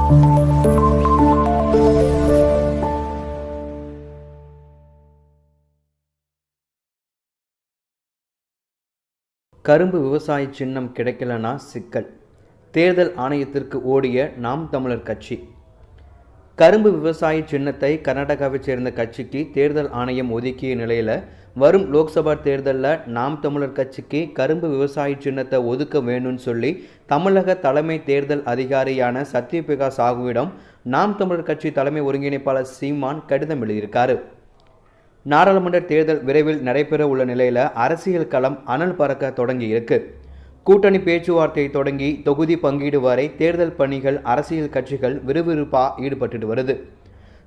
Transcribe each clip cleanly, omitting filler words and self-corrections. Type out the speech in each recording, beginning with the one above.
கரும்பு விவசாய சின்னம் கிடைக்கலனா சிக்கல். தேர்தல் ஆணையத்திற்கு ஓடிய நாம் தமிழர் கட்சி. கரும்பு விவசாய சின்னத்தை கர்நாடகாவைச் சேர்ந்த கட்சிக்கு தேர்தல் ஆணையம் ஒதுக்கிய நிலையில் வரும் லோக்சபா தேர்தலில் நாம் தமிழர் கட்சிக்கு கரும்பு விவசாய சின்னத்தை ஒதுக்க வேணும்னு சொல்லி தமிழக தலைமை தேர்தல் அதிகாரியான சத்யபிரகா சாகுவிடம் நாம் தமிழர் கட்சி தலைமை ஒருங்கிணைப்பாளர் சீமான் கடிதம் எழுதியிருக்காரு. நாடாளுமன்ற தேர்தல் விரைவில் நடைபெற உள்ள நிலையில் அரசியல் களம் அனல் பறக்க தொடங்கி இருக்கு. கூட்டணி பேச்சுவார்த்தை தொடங்கி தொகுதி பங்கீடு வரை தேர்தல் பணிகள் அரசியல் கட்சிகள் விறுவிறுப்பாக ஈடுபட்டு வருது.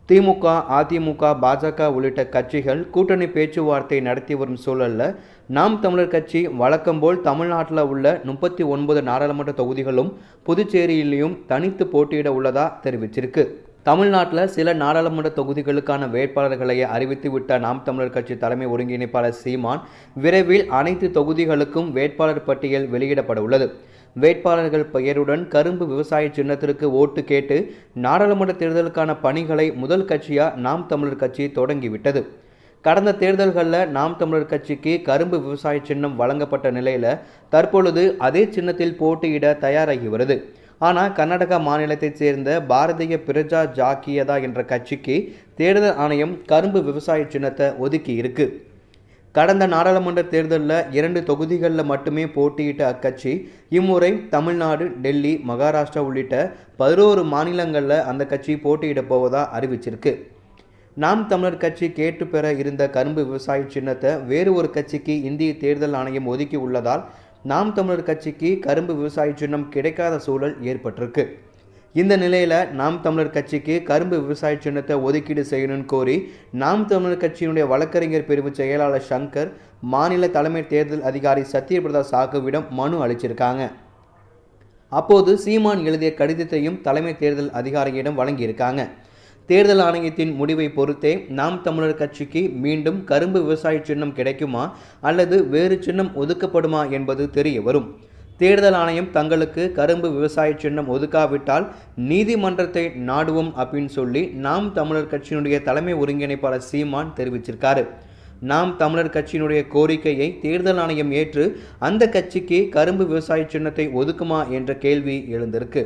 திமுக, அதிமுக, பாஜக உள்ளிட்ட கட்சிகள் கூட்டணி பேச்சுவார்த்தை நடத்தி வரும் சூழலில் நாம் தமிழர் கட்சி வழக்கம் போல் தமிழ்நாட்டில் உள்ள 39 நாடாளுமன்ற தொகுதிகளும் புதுச்சேரியிலையும் தனித்து போட்டியிட உள்ளதா தெரிவிச்சிருக்கு. தமிழ்நாட்டில் சில நாடாளுமன்ற தொகுதிகளுக்கான வேட்பாளர்களை அறிவித்துவிட்ட நாம் தமிழர் கட்சி தலைமை ஒருங்கிணைப்பாளர் சீமான் விரைவில் அனைத்து தொகுதிகளுக்கும் வேட்பாளர் பட்டியல் வெளியிடப்பட உள்ளது. வேட்பாளர்கள் பெயருடன் கரும்பு விவசாய சின்னத்திற்கு ஓட்டு கேட்டு நாடாளுமன்ற தேர்தலுக்கான பணிகளை முதல் கட்சியாக நாம் தமிழர் கட்சி தொடங்கிவிட்டது. கடந்த தேர்தல்களில் நாம் தமிழர் கட்சிக்கு கரும்பு விவசாய சின்னம் வழங்கப்பட்ட நிலையில் தற்பொழுது அதே சின்னத்தில் போட்டியிட தயாராகி வருது. ஆனால் கர்நாடகா மாநிலத்தைச் சேர்ந்த பாரதிய பிரஜா ஜாக்கியதா என்ற கட்சிக்கு தேர்தல் ஆணையம் கரும்பு விவசாய சின்னத்தை ஒதுக்கி இருக்கு. கடந்த நாடாளுமன்ற தேர்தலில் 2 தொகுதிகளில் மட்டுமே போட்டியிட்ட அக்கட்சி இம்முறை தமிழ்நாடு, டெல்லி, மகாராஷ்டிரா உள்ளிட்ட 11 மாநிலங்களில் அந்த கட்சி போட்டியிட போவதா அறிவிச்சிருக்கு. நாம் தமிழர் கட்சி கேட்டு பெற இருந்த கரும்பு விவசாய சின்னத்தை வேறு ஒரு கட்சிக்கு இந்திய தேர்தல் ஆணையம் ஒதுக்கி உள்ளதால் நாம் தமிழர் கட்சிக்கு கரும்பு விவசாய சின்னம் கிடைக்காத சூழல் ஏற்பட்டிருக்கு. இந்த நிலையில் நாம் தமிழர் கட்சிக்கு கரும்பு விவசாய சின்னத்தை ஒதுக்கீடு செய்யணும்னு கோரி நாம் தமிழர் கட்சியினுடைய வழக்கறிஞர் பிரிவு செயலாளர் சங்கர் மாநில தலைமை தேர்தல் அதிகாரி சத்யபிரதா சாகுவிடம் மனு அளிச்சிருக்காங்க. அப்போது சீமான் எழுதிய கடிதத்தையும் தலைமை தேர்தல் அதிகாரியிடம் வழங்கியிருக்காங்க. தேர்தல் ஆணையத்தின் முடிவை பொறுத்தே நாம் தமிழர் கட்சிக்கு மீண்டும் கரும்பு விவசாய சின்னம் கிடைக்குமா அல்லது வேறு சின்னம் ஒதுக்கப்படுமா என்பது தெரிய வரும். தேர்தல் ஆணையம் தங்களுக்கு கரும்பு விவசாய சின்னம் ஒதுக்காவிட்டால் நீதிமன்றத்தை நாடுவோம் அப்படின்னு சொல்லி நாம் தமிழர் கட்சியினுடைய தலைமை ஒருங்கிணைப்பாளர் சீமான் தெரிவிச்சிருக்காரு. நாம் தமிழர் கட்சியினுடைய கோரிக்கையை தேர்தல் ஆணையம் ஏற்று அந்த கட்சிக்கு கரும்பு விவசாய சின்னத்தை ஒதுக்குமா என்ற கேள்வி எழுந்திருக்கு.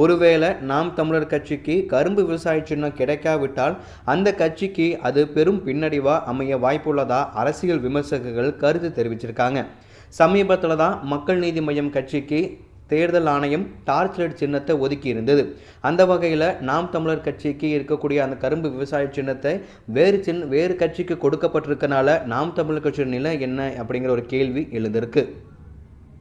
ஒருவேளை நாம் தமிழர் கட்சிக்கு கரும்பு விவசாய சின்னம் கிடைக்காவிட்டால் அந்த கட்சிக்கு அது பெரும் பின்னடைவாக அமைய வாய்ப்புள்ளதா அரசியல் விமர்சகர்கள் கருத்து தெரிவிச்சிருக்காங்க. சமீபத்தில் தான் மக்கள் நீதி மய்யம் கட்சிக்கு தேர்தல் ஆணையம் டார்ச் லைட் சின்னத்தை ஒதுக்கி இருந்தது. அந்த வகையில் நாம் தமிழர் கட்சிக்கு இருக்கக்கூடிய அந்த கரும்பு விவசாய சின்னத்தை வேறு கட்சிக்கு கொடுக்கப்பட்டிருக்கனால நாம் தமிழர் கட்சியின் நிலை என்ன அப்படிங்கிற ஒரு கேள்வி எழுந்திருக்கு.